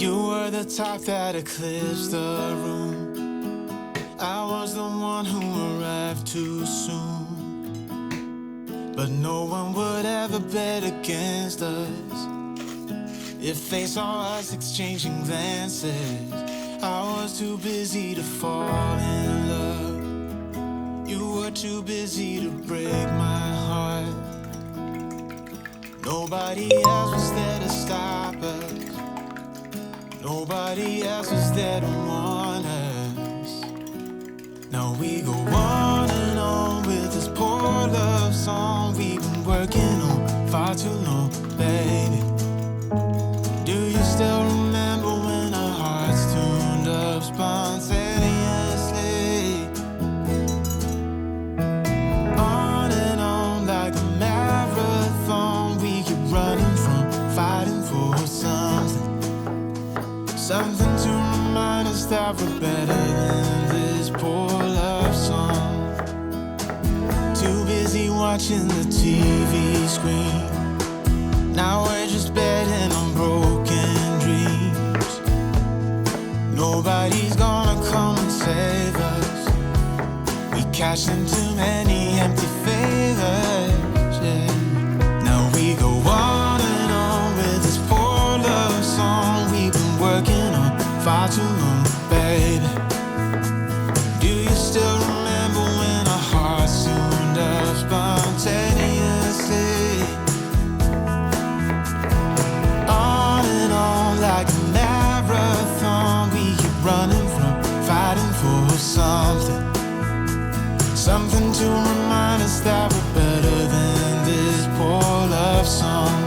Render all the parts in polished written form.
You were the top that eclipsed the room. I was the one who arrived too soon. But no one would ever bet against us. If they saw us exchanging glances, I was too busy to fall in love. You were too busy to break my heart. Nobody else was there to stop us. Nobody else was there to warn us. Now we go on and on with this poor love song we've been working on far too long, baby. Do you still remember when our hearts tuned up spontaneously? On and on like a marathon, we keep running from fighting for something. Something to remind us that we're better than this poor love song. Too busy watching the TV screen. Now we're just betting on broken dreams. Nobody's gonna come and save us. We cashed in too many empty favors, yeah. Now we go on and on with this poor love song we've been working on far too long, baby. Do you still remember when our hearts tuned up spontaneously? On and on like a marathon, we keep running from fighting for something. Something to remind us that we're better than this poor love song.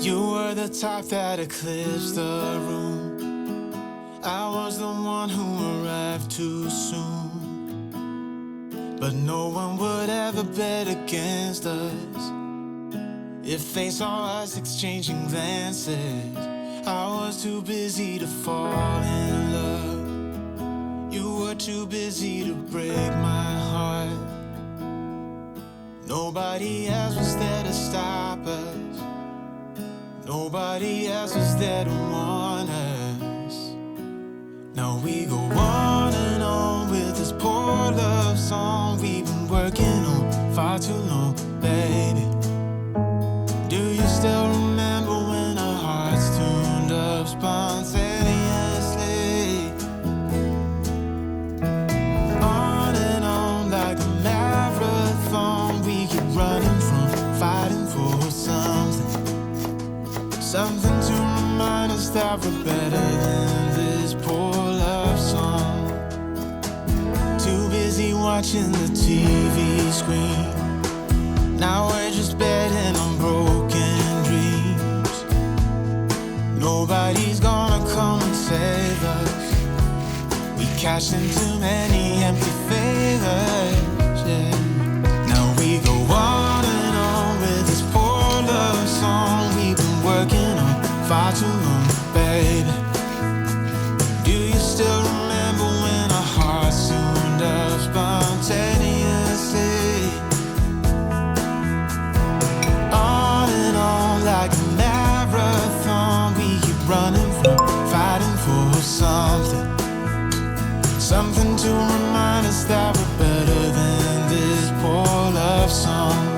You were the type that eclipsed the room. I was the one who arrived too soon. But no one would ever bet against us. If they saw us exchanging glances, I was too busy to fall in love. You were too busy to break my heart. Nobody else was there to stop us. Nobody else was there to warn us. Now we go on and on with this poor love song we've been working on far too long, baby. Do you still remember when our hearts tuned up spontaneously? On and on like a marathon, we keep running from fighting for something. Something to remind us that we're better than this poor love song. Too busy watching the TV screen. Now we're just betting on broken dreams. Nobody's gonna come and save us. We cashed in too many empty favors, yeah. Now we go on and on with this poor love song we've been working on far too long, baby. Do you still remember when our hearts tuned up spontaneously? On and on like a marathon, we keep running from fighting for something. Something to remind us that we're better than this poor love song.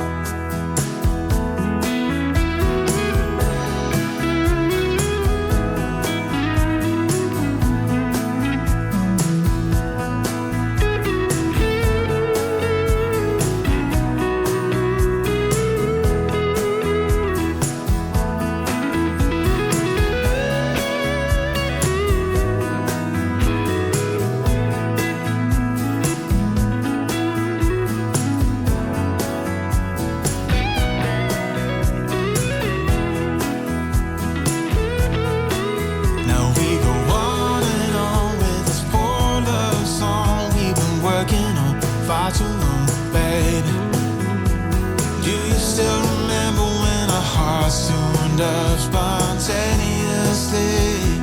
Up spontaneously.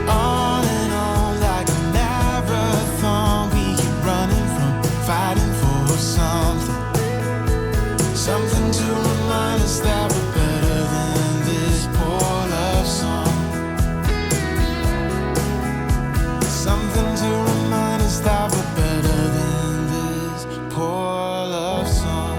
On and on like a marathon, we keep running from fighting for something. Something to remind us that we're better than this poor love song. Something to remind us that we're better than this poor love song.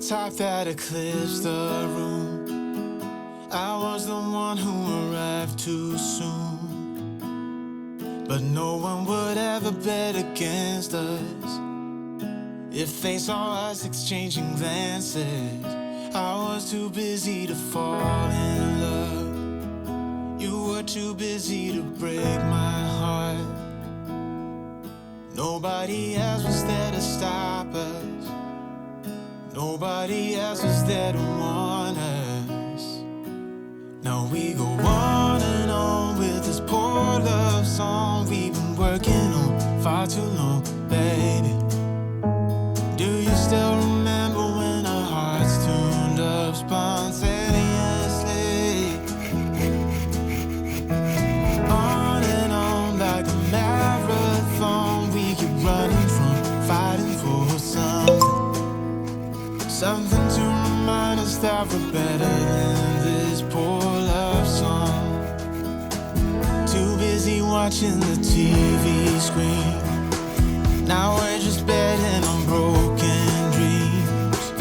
type that eclipsed the room. I was the one who arrived too soon. But no one would ever bet against us. If they saw us exchanging glances, I was too busy to fall in love. You were too busy to break my heart. Nobody else was there to stop us. Nobody else was there to warn us. Now we go on and on with this poor love song we've been working on far too long, baby. Do you still remember when our hearts tuned up spontaneously? On and on like a marathon, we keep running from fighting for something to remind us that we're better than this poor love song. Too busy watching the TV screen. Now we're just betting on broken dreams.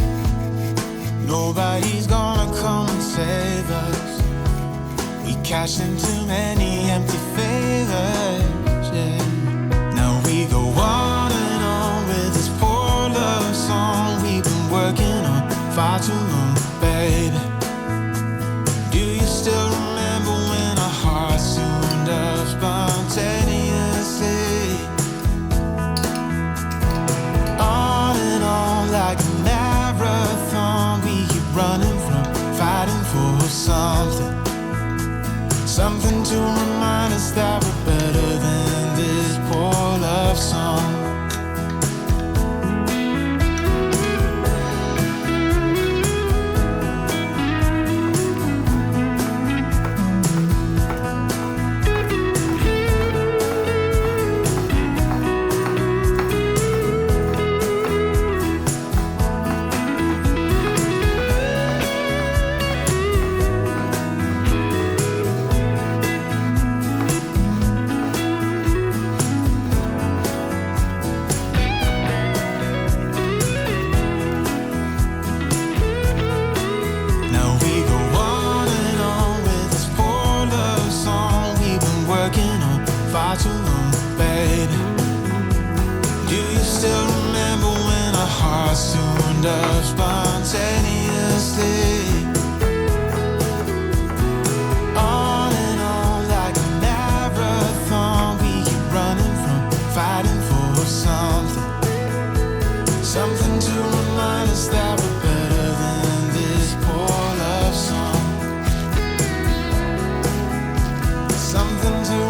Nobody's gonna come and save us. We cashed in too many empty favors, yeah. Now we go on and on with this poor love song we've been working on far too long, baby. Do you still remember when our hearts tuned up spontaneously? On and on like a marathon, we keep running from fighting for something to remind us that we're better than this poor love song. Up spontaneously. On and on like a marathon, we keep running from fighting for something to remind us that we're better than this poor love song. Something to